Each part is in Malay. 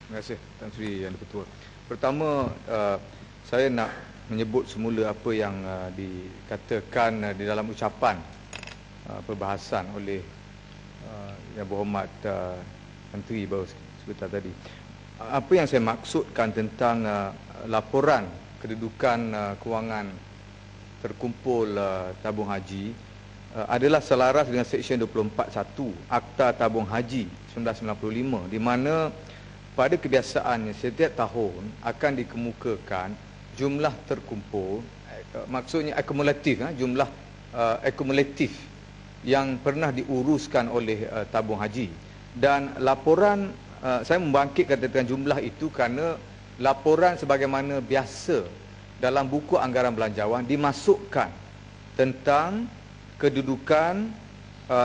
Terima kasih Tan Sri Yang Di-Pertua. Pertama, saya nak menyebut semula apa yang dikatakan di dalam ucapan perbahasan oleh Yang Berhormat Menteri baru sebentar tadi. Apa yang saya maksudkan tentang laporan kedudukan kewangan terkumpul tabung haji adalah selaras dengan Seksyen 24.1 Akta Tabung Haji 1995, di mana pada kebiasaannya setiap tahun akan dikemukakan jumlah terkumpul, maksudnya akumulatif, jumlah akumulatif yang pernah diuruskan oleh tabung haji. Dan laporan, saya membangkitkan tentang jumlah itu kerana laporan sebagaimana biasa dalam buku anggaran belanjawan dimasukkan tentang kedudukan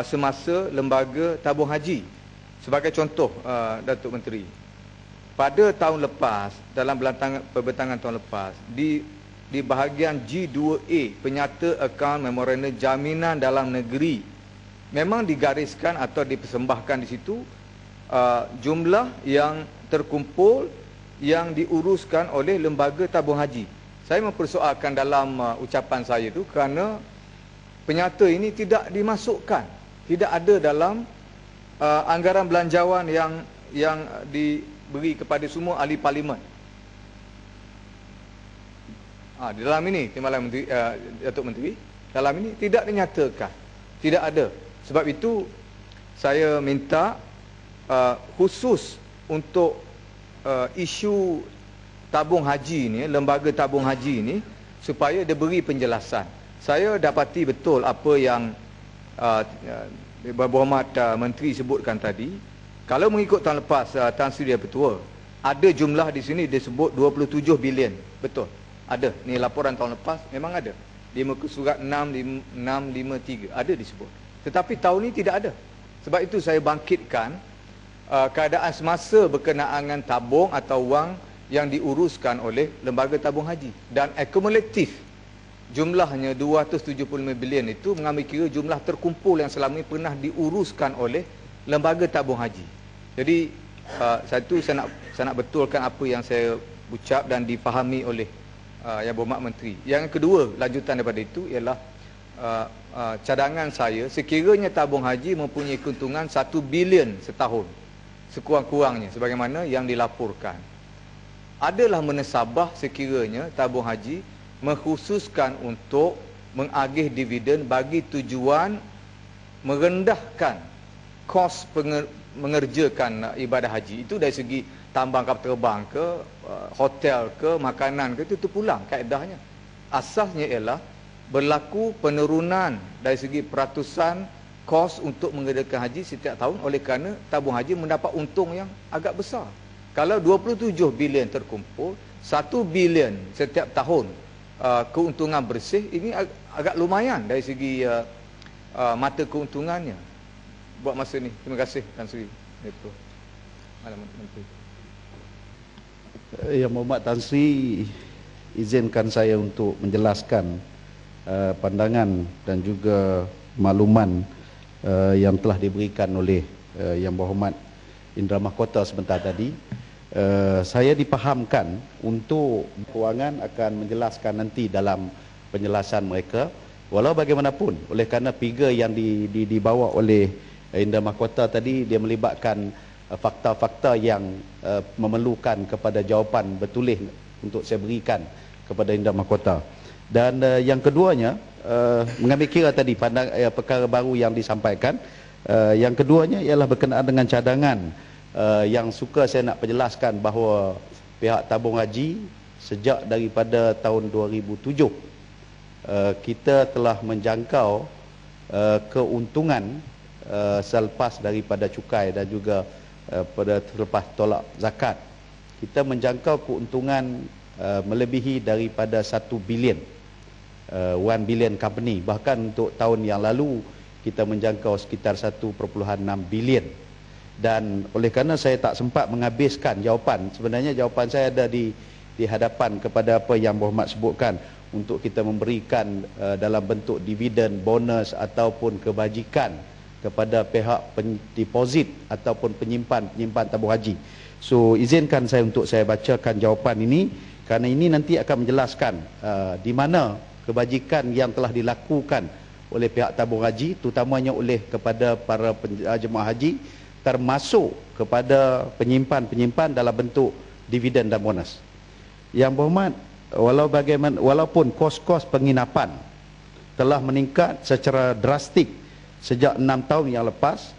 semasa lembaga tabung haji. Sebagai contoh, Datuk Menteri, pada tahun lepas, dalam perbentangan tahun lepas, di bahagian G2A, penyata akaun memorandum jaminan dalam negeri, memang digariskan atau dipersembahkan di situ jumlah yang terkumpul yang diuruskan oleh lembaga tabung haji. Saya mempersoalkan dalam ucapan saya itu kerana penyata ini tidak dimasukkan, tidak ada dalam anggaran belanjawan yang diberi kepada semua ahli parlimen. Di dalam ini, Timbalan Menteri, Datuk Menteri, dalam ini tidak dinyatakan, tidak ada. Sebab itu saya minta khusus untuk isu tabung haji ni, lembaga tabung haji ni, supaya diberi penjelasan. Saya dapati betul apa yang Berhormat Menteri sebutkan tadi. Kalau mengikut tahun lepas, Tan Sri Yang Di-Pertua, ada jumlah di sini disebut 27 bilion. Betul, ada. Ni laporan tahun lepas memang ada. Di muka surat 653 ada disebut. Tetapi tahun ini tidak ada. Sebab itu saya bangkitkan keadaan semasa berkenaan dengan tabung atau wang yang diuruskan oleh lembaga tabung haji. Dan akumulatif jumlahnya 275 bilion itu mengambil kira jumlah terkumpul yang selama ini pernah diuruskan oleh lembaga tabung haji. Jadi saya nak betulkan apa yang saya ucap dan difahami oleh Yang Berhormat Menteri. Yang kedua, lanjutan daripada itu ialah cadangan saya, sekiranya tabung haji mempunyai keuntungan 1 bilion setahun sekurang-kurangnya sebagaimana yang dilaporkan, adalah menasabah sekiranya tabung haji mengkhususkan untuk mengagih dividen bagi tujuan merendahkan kos mengerjakan ibadah haji. Itu dari segi tambang kapal terbang ke, hotel ke, makanan ke, itu terpulang kaedahnya. Asasnya ialah berlaku penurunan dari segi peratusan kos untuk mengerjakan haji setiap tahun oleh kerana tabung haji mendapat untung yang agak besar. Kalau 27 bilion terkumpul, 1 bilion setiap tahun keuntungan bersih, ini agak lumayan dari segi mata keuntungannya buat masa ni. Terima kasih Tan Sri Menteri. Yang Berhormat Tan Sri, izinkan saya untuk menjelaskan pandangan dan juga makluman yang telah diberikan oleh Yang Berhormat Indra Mahkota sebentar tadi. Saya dipahamkan untuk kewangan akan menjelaskan nanti dalam penjelasan mereka. Walau bagaimanapun, oleh kerana figure yang dibawa oleh Indra Mahkota tadi, dia melibatkan fakta-fakta yang memerlukan kepada jawapan bertulis untuk saya berikan kepada Indra Mahkota. Dan yang keduanya, mengambil kira tadi perkara baru yang disampaikan. Yang keduanya ialah berkenaan dengan cadangan yang suka saya nak penjelaskan bahawa pihak tabung haji sejak daripada tahun 2007 kita telah menjangkau keuntungan selepas daripada cukai dan juga pada selepas tolak zakat. Kita menjangkau keuntungan melebihi daripada 1 bilion, 1 billion company. Bahkan untuk tahun yang lalu kita menjangkau sekitar 1.6 bilion. Dan oleh kerana saya tak sempat menghabiskan jawapan, sebenarnya jawapan saya ada di hadapan kepada apa yang Berhormat sebutkan, untuk kita memberikan dalam bentuk dividen, bonus ataupun kebajikan kepada pihak deposit ataupun penyimpan tabung haji. So izinkan saya untuk saya bacakan jawapan ini, kerana ini nanti akan menjelaskan di mana kebajikan yang telah dilakukan oleh pihak tabung haji, terutamanya oleh kepada para jemaah haji, termasuk kepada penyimpan-penyimpan dalam bentuk dividen dan bonus. Yang berhormat, walaupun kos-kos penginapan telah meningkat secara drastik sejak 6 tahun yang lepas,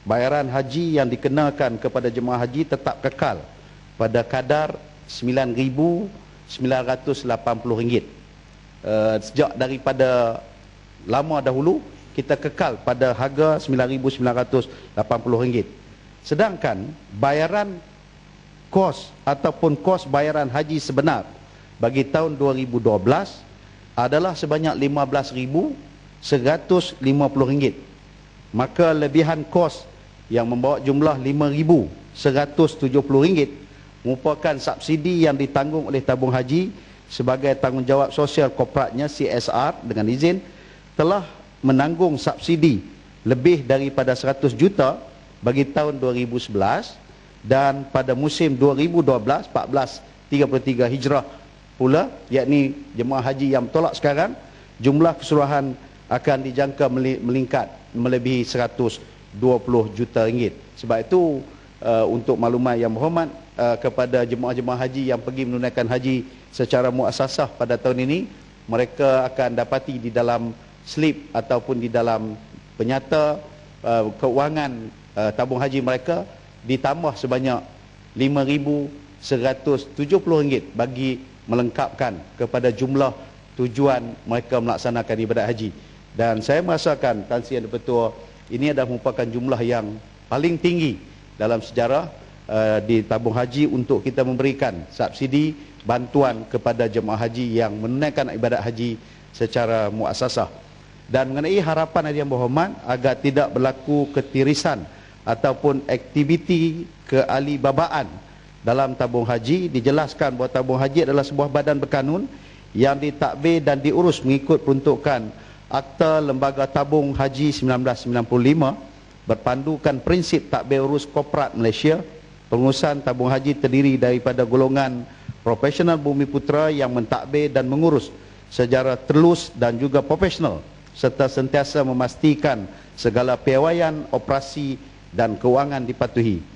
bayaran haji yang dikenakan kepada jemaah haji tetap kekal pada kadar RM9,980. Sejak daripada lama dahulu kita kekal pada harga RM9,980. Sedangkan bayaran kos ataupun kos bayaran haji sebenar bagi tahun 2012 adalah sebanyak RM15,150. Maka lebihan kos yang membawa jumlah RM5,170 merupakan subsidi yang ditanggung oleh tabung haji sebagai tanggungjawab sosial korporatnya CSR dengan izin, telah menanggung subsidi lebih daripada 100 juta bagi tahun 2011, dan pada musim 2012-14 33 Hijrah pula, yakni jemaah haji yang bertolak sekarang, jumlah keseluruhan akan dijangka melingkat melebihi 120 juta ringgit. Sebab itu untuk maklumat yang berhormat kepada jemaah-jemaah haji yang pergi menunaikan haji secara muassasah pada tahun ini, mereka akan dapati di dalam slip ataupun di dalam penyata keuangan tabung haji mereka ditambah sebanyak RM5,170 bagi melengkapkan kepada jumlah tujuan mereka melaksanakan ibadat haji. Dan saya merasakan, Tan Sri Yang Di-Pertua, ini adalah merupakan jumlah yang paling tinggi dalam sejarah di tabung haji untuk kita memberikan subsidi bantuan kepada jemaah haji yang menunaikan ibadat haji secara muassasah. Dan mengenai harapan yang berhormat agar tidak berlaku ketirisan ataupun aktiviti kealibabaan dalam tabung haji, dijelaskan bahawa tabung haji adalah sebuah badan berkanun yang ditadbir dan diurus mengikut peruntukan Akta Lembaga Tabung Haji 1995, berpandukan prinsip tadbir urus korporat Malaysia. Pengurusan tabung haji terdiri daripada golongan profesional Bumiputera yang mentadbir dan mengurus secara telus dan juga profesional, serta sentiasa memastikan segala piawaian, operasi dan kewangan dipatuhi.